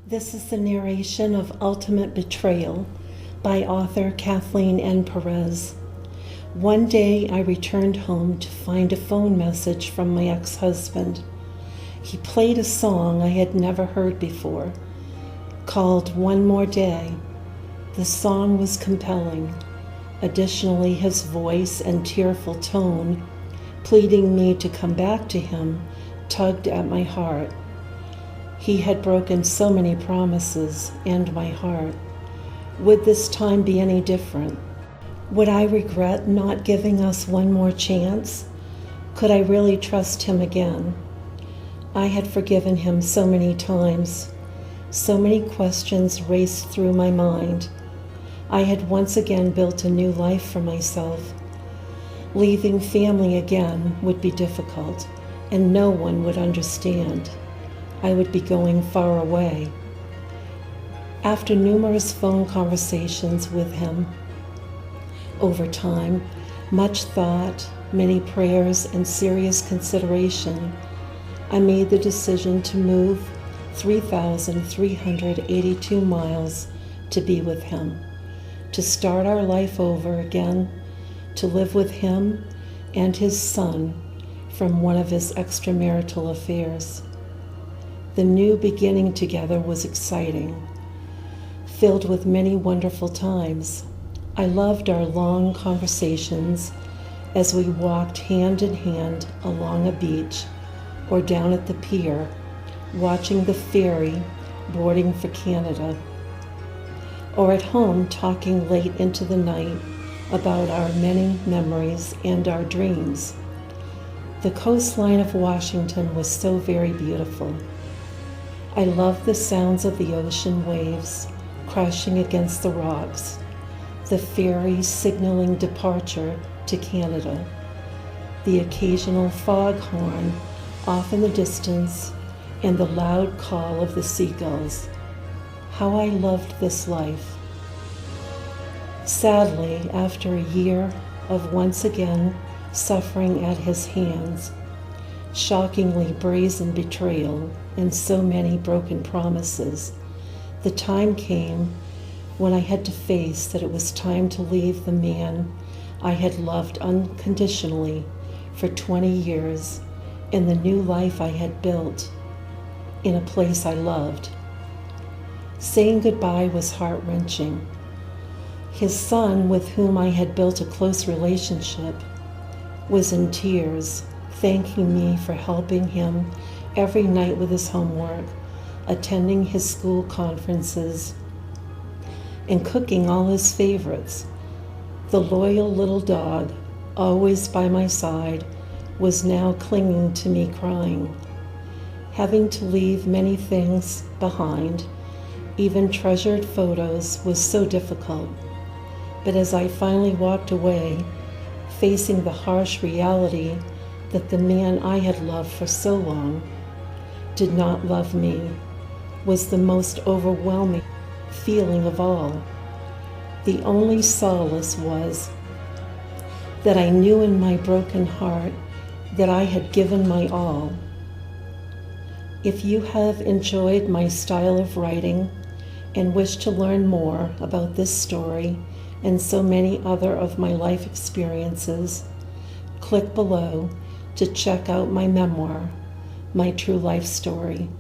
This is the narration of Ultimate Betrayal by author Kathleen N. Perez. One day I returned home to find a phone message from my ex-husband. He played a song I had never heard before, called One More Day. The song was compelling. Additionally, his voice and tearful tone, pleading me to come back to him, tugged at my heart. He had broken so many promises and my heart. Would this time be any different? Would I regret not giving us one more chance? Could I really trust him again? I had forgiven him so many times. So many questions raced through my mind. I had once again built a new life for myself. Leaving family again would be difficult, and no one would understand. I would be going far away. After numerous phone conversations with him, over time, much thought, many prayers, and serious consideration, I made the decision to move 3,382 miles to be with him, to start our life over again, to live with him and his son from one of his extramarital affairs. The new beginning together was exciting, filled with many wonderful times. I loved our long conversations as we walked hand in hand along a beach or down at the pier, watching the ferry boarding for Canada, or at home talking late into the night about our many memories and our dreams. The coastline of Washington was so very beautiful. I loved the sounds of the ocean waves crashing against the rocks, the ferry signaling departure to Canada, the occasional foghorn off in the distance, and the loud call of the seagulls. How I loved this life. Sadly, after a year of once again suffering at his hands, shockingly brazen betrayal, and so many broken promises, the time came when I had to face that it was time to leave the man I had loved unconditionally for 20 years and the new life I had built in a place I loved. Saying goodbye was heart-wrenching. His son, with whom I had built a close relationship, was in tears, thanking me for helping him every night with his homework, attending his school conferences, and cooking all his favorites. The loyal little dog, always by my side, was now clinging to me crying. Having to leave many things behind, even treasured photos, was so difficult. But as I finally walked away, facing the harsh reality that the man I had loved for so long did not love me, was the most overwhelming feeling of all. The only solace was that I knew in my broken heart that I had given my all. If you have enjoyed my style of writing and wish to learn more about this story and so many other of my life experiences, click below to check out my memoir, My True Life Story.